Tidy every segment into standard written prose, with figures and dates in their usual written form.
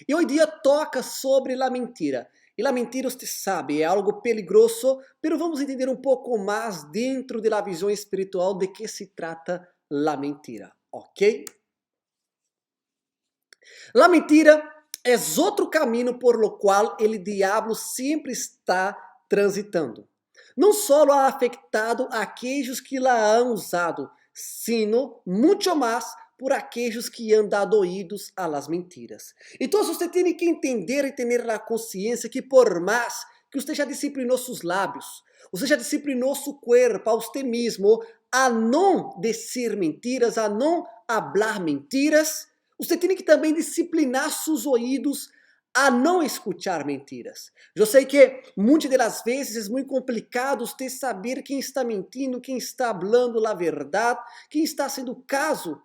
E hoje dia toca sobre a mentira. E a mentira, você sabe, é algo peligroso, mas vamos entender um pouco mais dentro da visão espiritual de que se trata a mentira, ok? A mentira é outro caminho por lo qual o diabo sempre está transitando. Não só ha afetado aqueles que la han usado, sino muito mais por aqueles que han dado oídos a las mentiras. Então você tem que entender e ter a consciência que por mais que você já disciplinou seus lábios, você já disciplinou seu corpo a você mesmo a não dizer mentiras, a não hablar mentiras, você tem que também disciplinar seus ouvidos a não escutar mentiras. Eu sei que muitas das vezes é muito complicado você saber quem está mentindo, quem está falando a verdade, quem está sendo caso,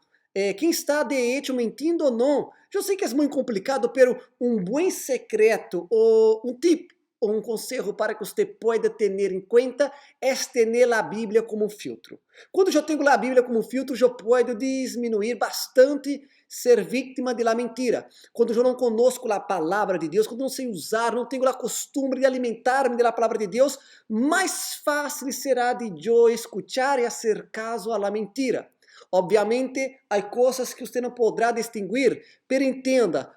quem está de hecho mentindo ou não. Eu sei que é muito complicado, mas um bom secreto ou um tip ou um conselho para que você pode ter em conta é ter a Bíblia como um filtro. Quando eu tenho a Bíblia como um filtro, eu posso diminuir bastante ser vítima de la mentira. Quando eu não conosco a palavra de Deus, quando não sei usar, não tenho a costume de alimentar-me da palavra de Deus, mais fácil será de eu escutar e fazer caso a la mentira. Obviamente, há coisas que você não poderá distinguir, pero entenda,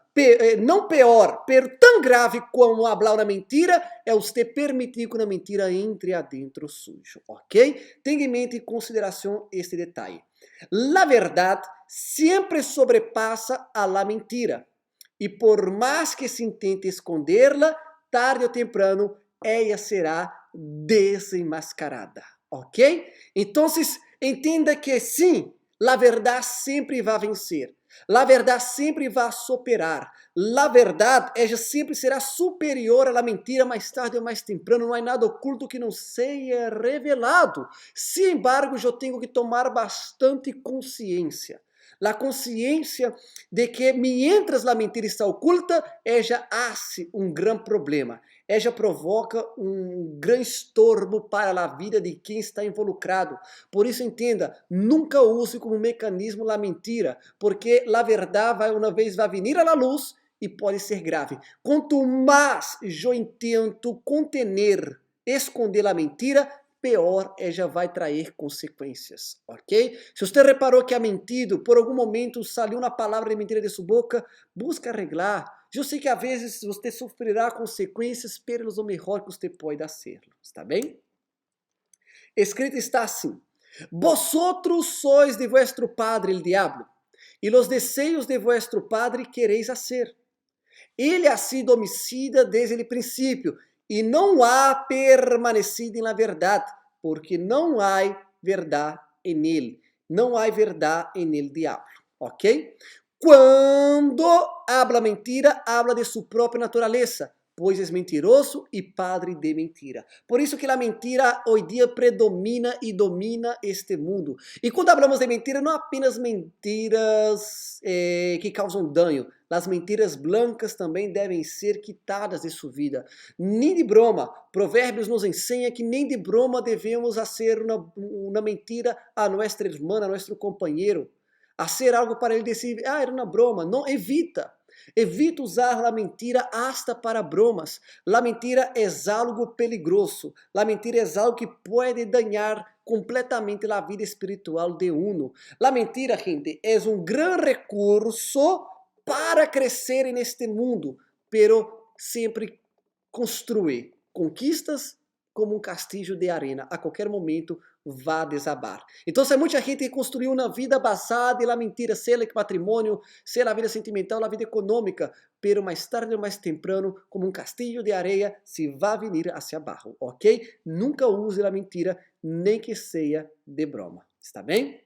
não pior, pero tão grave como falar uma mentira, é você permitir que uma mentira entre adentro sujo, ok? Tenha em mente e consideração este detalhe. La verdade sempre sobrepassa a la mentira. E por mais que se intente esconderla, tarde ou temprano, ela será desenmascarada, ok? Então, entenda que sim, a verdade sempre vai vencer. A verdade sempre vai superar. A verdade, ela sempre será superior à mentira, mais tarde ou mais temprano. Não há nada oculto que não seja revelado. Sin embargo, eu tenho que tomar bastante consciência. A consciência de que, mientras a mentira está oculta, ela hace um grande problema. Ela provoca um grande estorbo para a vida de quem está involucrado. Por isso, entenda, nunca use como mecanismo a mentira, porque a verdade uma vez vai vir à luz e pode ser grave. Quanto mais eu tento contener, esconder a mentira, pior ela vai trazer consequências, ok? Se você reparou que ha mentido, por algum momento saiu uma palavra de mentira de sua boca, busca arreglar. Eu sei que às vezes você sofrerá consequências, mas o melhor que você pode fazer, está bem? Escrito está assim: Vosotros sois de vuestro padre el diablo, e los desejos de vuestro padre quereis hacer. Ele ha sido homicida desde o princípio e não há permanecido em la verdade, porque não há verdade em ele. Não há verdade em el diablo, ok? Quando habla mentira, habla de sua própria natureza, pois é mentiroso e padre de mentira. Por isso que a mentira hoje dia predomina e domina este mundo. E quando falamos de mentira, não apenas mentiras que causam dano. As mentiras blancas também devem ser quitadas de sua vida. Nem de broma. Provérbios nos ensina que nem de broma devemos fazer uma mentira a nossa irmã, a nosso companheiro. Hacer algo para ele dizer, era uma broma. Não, evita. Evita usar a mentira hasta para bromas. A mentira é algo peligroso. A mentira é algo que pode dañar completamente a vida espiritual de uno. A mentira, gente, é um grande recurso para crescer neste mundo, pero sempre construir conquistas como um castillo de arena. A qualquer momento vai desabar. Então, muita gente construiu uma vida basada na mentira, seja que patrimônio, seja a vida sentimental, a vida econômica, pero mais tarde ou mais temprano, como um castillo de areia, se vai vir hacia abaixo, ok? Nunca use a mentira, nem que seja de broma, está bem?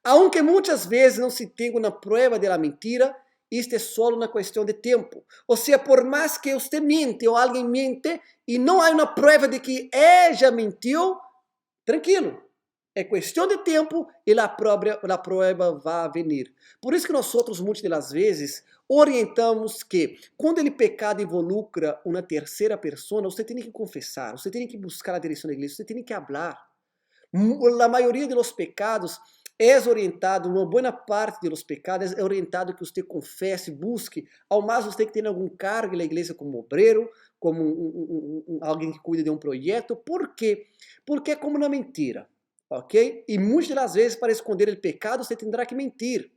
Aunque muitas vezes não se tenha uma prova de la mentira, isto é só uma questão de tempo. Ou seja, por mais que você mente ou alguém mente e não há uma prova de que ela mentiu, tranquilo. É questão de tempo e a prova vai vir. Por isso que nós outros, muitas das vezes, orientamos que quando o pecado involucra uma terceira pessoa, você tem que confessar, você tem que buscar a direção da igreja, você tem que falar. A maioria dos pecados é orientado, uma boa parte dos pecados é orientado que você confesse, busque, ao mais você que tem algum cargo na igreja como obreiro, como alguém que cuida de um projeto. Por quê? Porque é como na mentira, ok? E muitas das vezes, para esconder o pecado, você terá que mentir.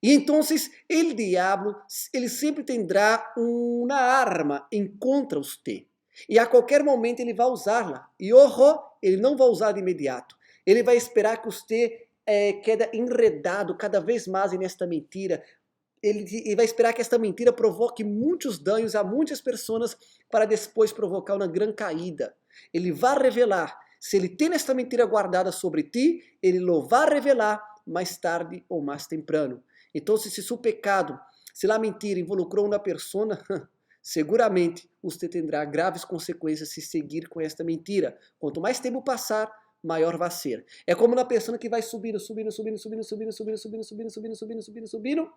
E então, o diabo, ele sempre terá uma arma em contra você. E a qualquer momento ele vai usá-la. E, ojo, ele não vai usar de imediato. Ele vai esperar que você quede enredado cada vez mais nesta mentira. Ele vai esperar que esta mentira provoque muitos danos a muitas pessoas para depois provocar uma grande caída. Ele vai revelar. Se ele tem esta mentira guardada sobre ti, ele lo vai revelar mais tarde ou mais temprano. Então, se seu pecado, se a mentira involucrou uma pessoa, seguramente você terá graves consequências se seguir com esta mentira. Quanto mais tempo passar, maior vai ser. É como uma pessoa que vai subindo, subindo, subindo, subindo, subindo, subindo, subindo, subindo, subindo, subindo, subindo, subindo.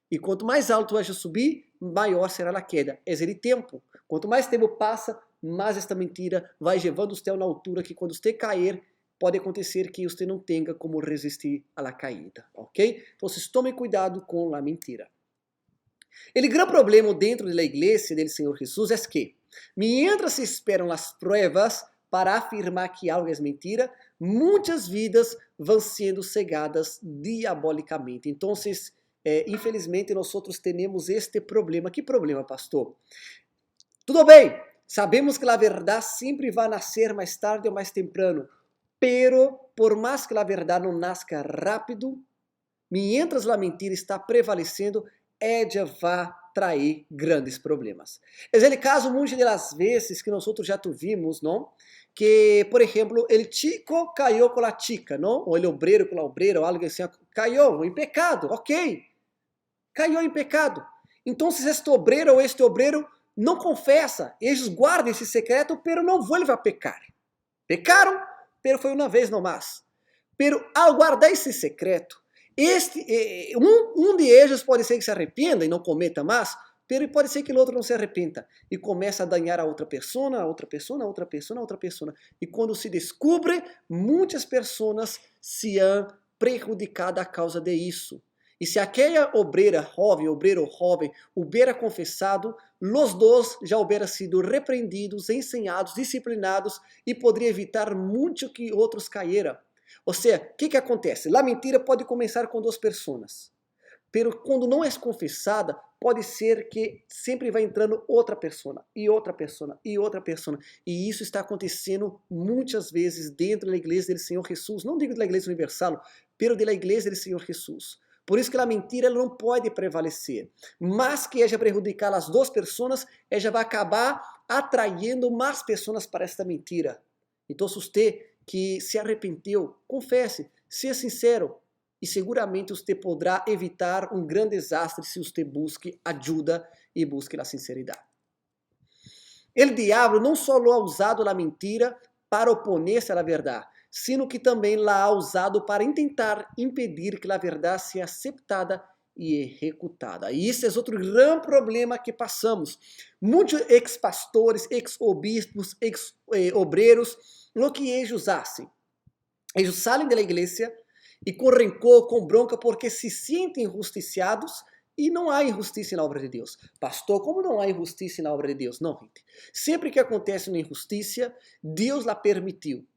E quanto mais alto vai subir, maior será a queda. É de tempo. Quanto mais tempo passa, mais esta mentira vai levando você a uma altura que quando você cair, pode acontecer que você não tenha como resistir à caída, ok? Então, tome cuidado com a mentira. O grande problema dentro da igreja do Senhor Jesus é que, mientras se esperam as pruebas para afirmar que algo é mentira, muitas vidas vão sendo cegadas diabolicamente. Então, infelizmente, nós temos este problema. Que problema, pastor? Tudo bem, sabemos que a verdade sempre vai nascer mais tarde ou mais temprano, pero por mais que a verdade não nasça rápido, mientras a mentira está prevalecendo, ela vai trazer grandes problemas. É o caso muitas das vezes que nós já tuvimos, não? Que, por exemplo, o chico caiu com a chica, não? Ou o obreiro com a obreira, ou algo assim, caiu em pecado, ok? Caiu em pecado. Então, se este obreiro ou este obreiro não confessa, eles guardam esse secreto, pero não voltam a pecar. Pecaram, pero foi uma vez no mais. Pero ao guardar esse secreto, um de eles pode ser que se arrependa e não cometa mais, pero pode ser que o outro não se arrependa e comece a danhar a outra pessoa, a outra pessoa, a outra pessoa, a outra pessoa. E quando se descobre, muitas pessoas se han prejudicado a causa de isso. E se aquela obreiro jovem, hubiera confessado, os dois já hubieran sido repreendidos, ensinados, disciplinados e poderia evitar muito que outros caíram. Ou seja, o que acontece? A mentira pode começar com duas pessoas, pero quando não é confessada, pode ser que sempre vai entrando outra pessoa, e outra pessoa, e outra pessoa. E isso está acontecendo muitas vezes dentro da igreja do Senhor Jesus. Não digo da igreja universal, pero da igreja do Senhor Jesus. Por isso que a mentira ela não pode prevalecer. Mas que ela prejudicar as duas pessoas, ela vai acabar atraindo mais pessoas para esta mentira. Então, se você que se arrependeu, confesse, seja sincero, e seguramente você poderá evitar um grande desastre se você busque ajuda e busque a sinceridade. O diabo não só ha usado a mentira para opor-se à verdade, sino que também la ha usado para tentar impedir que a verdade seja aceitada e executada. E isso é outro grande problema que passamos. Muitos ex-pastores, ex-obispos, ex-obreiros, o que eles fazem? Eles saem da igreja e com rancor, com bronca, porque se sentem injustiçados e não há injustiça na obra de Deus. Pastor, como não há injustiça na obra de Deus? Não, gente. Sempre que acontece uma injustiça, Deus la permitiu.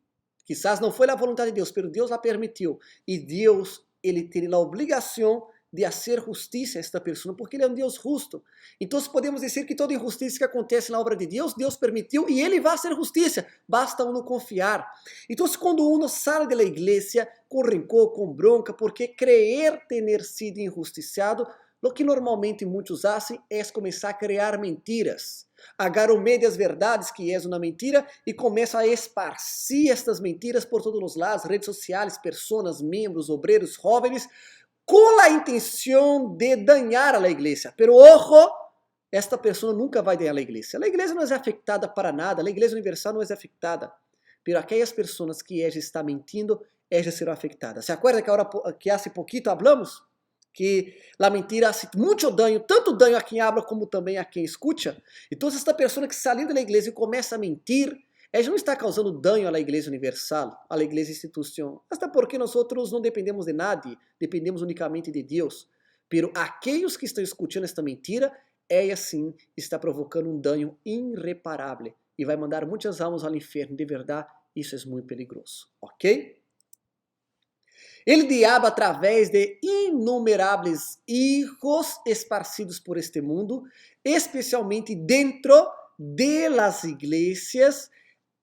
Quizás não foi a vontade de Deus, mas Deus la permitiu. E Deus, ele tem a obrigação de fazer justiça a esta pessoa, porque ele é um Deus justo. Então podemos dizer que toda injustiça que acontece na obra de Deus, Deus permitiu e ele vai fazer justiça. Basta uno confiar. Então quando uno sai da igreja com rancor, com bronca, porque crer ter sido injustiçado, o que normalmente muitos fazem é começar a criar mentiras. Agarram médias verdades, que é uma mentira, e começam a esparcir estas mentiras por todos os lados, redes sociais, pessoas, membros, obreiros, jovens, com a intenção de danhar a igreja. Pero ojo, esta pessoa nunca vai danhar a igreja. A igreja não é afetada para nada, a igreja universal não é afetada. Pero aquelas pessoas que ela está mentindo, elas serão afetadas. ¿Se acuerda que há pouquito hablamos? Que a mentira hace muito dano, tanto dano a quem habla como também a quem escuta. Então, esta pessoa que saindo da igreja e começa a mentir, Ella não está causando dano à Igreja Universal, à Igreja Instituição, até porque nós não dependemos de nadie, dependemos unicamente de Deus. Pero aqueles que estão escutando esta mentira, ela sim está provocando um dano irreparável e vai mandar muitas almas ao inferno. De verdade, isso é muito perigoso, ok? El diabo, através de inumeráveis hijos esparcidos por este mundo, especialmente dentro de las iglesias,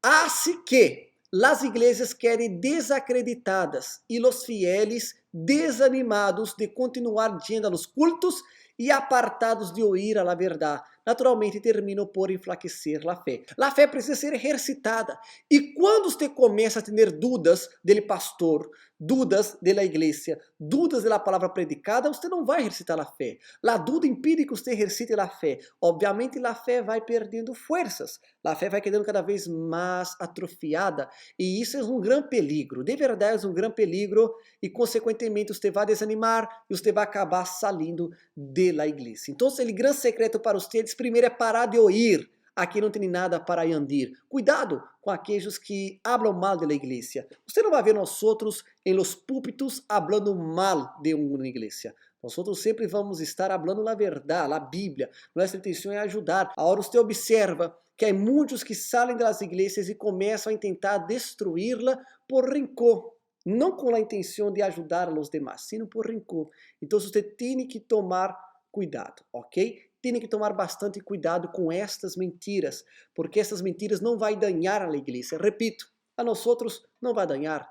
hace que las iglesias quedem desacreditadas e los fieles desanimados de continuar yendo a los cultos e apartados de oír a la verdade. Naturalmente terminam por enfraquecer a fé. A fé precisa ser exercitada. E quando você começa a ter dúvidas dele pastor, dúvidas da igreja, dúvidas da palavra predicada, você não vai exercitar a fé. A dúvida impede que você exercite a fé. Obviamente, a fé vai perdendo forças. A fé vai quedando cada vez mais atrofiada. E isso é um grande peligro. De verdade, é um grande peligro. E, consequentemente, você vai desanimar e você vai acabar saindo da igreja. Então, o grande secreto para vocês, primeiro, é parar de ouvir. Aqui não tem nada para andir. Cuidado com aqueles que hablam mal da igreja. Você não vai ver nós outros em los púlpitos hablando mal de uma igreja. Nós outros sempre vamos estar hablando a verdade, a Bíblia. Nossa intenção é ajudar. Agora você observa que há muitos que saem das igrejas e começam a tentar destruí-la por rancor. Não com a intenção de ajudar os demais, sino por rancor. Então você tem que tomar cuidado, ok? Tem que tomar bastante cuidado com estas mentiras, porque estas mentiras não vai danhar a igreja. Repito, a nós outros não vai danhar.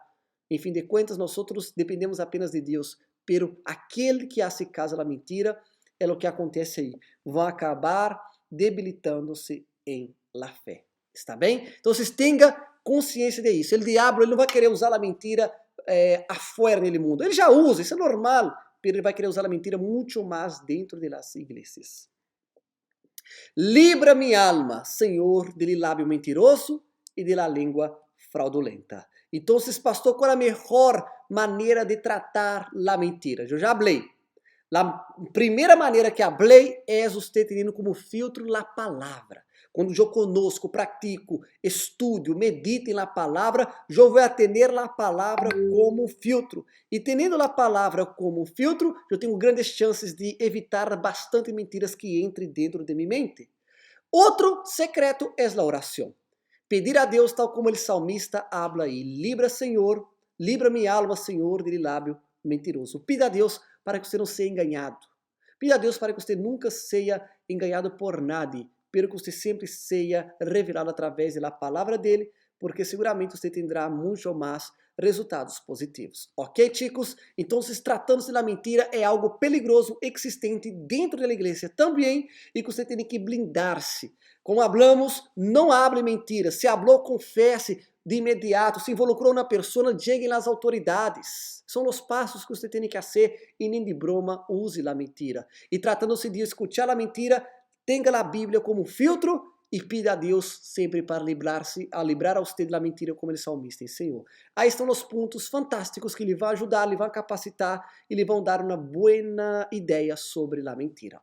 Em fim de contas, nós outros dependemos apenas de Deus. Pero aquele que hace caso à mentira, é o que acontece aí. Vão acabar debilitando-se em la fé. Está bem? Então, tenha consciência disso. O diabo ele não vai querer usar a mentira afuera no mundo. Ele já usa, isso é normal. Pero ele vai querer usar a mentira muito mais dentro das igrejas. Libra minha alma, Senhor, del lábio mentiroso e de la língua fraudulenta. Então, pastor, qual é a melhor maneira de tratar a mentira? Eu já falei. A primeira maneira que falei é você tendo como filtro a palavra. Quando eu conosco, pratico, estudo, medito na palavra, eu vou atender a palavra como filtro. E tendo a palavra como filtro, eu tenho grandes chances de evitar bastante mentiras que entrem dentro de minha mente. Outro secreto é a oração. Pedir a Deus, tal como o salmista habla aí. Libra, Senhor, libra minha alma, Senhor, de lábio mentiroso. Pida a Deus para que você não seja enganado. Pida a Deus para que você nunca seja enganado por nadie, pero que você sempre seja revelado através da palavra dele, porque seguramente você terá muito mais resultados positivos. Ok, chicos? Então, tratando-se da mentira, é algo peligroso, existente dentro da igreja também, e que você tem que blindar-se. Como hablamos, não hable mentira. Se hablou, confesse de imediato. Se involucrou na pessoa, chegue às autoridades. São os passos que você tem que fazer e nem de broma use a mentira. E tratando-se de escutar a mentira, tenha a Bíblia como filtro e pida a Deus sempre para livrar a você da mentira como ele salmista, Senhor. Aí estão os pontos fantásticos que lhe vão ajudar, lhe vão capacitar e lhe vão dar uma boa ideia sobre a mentira.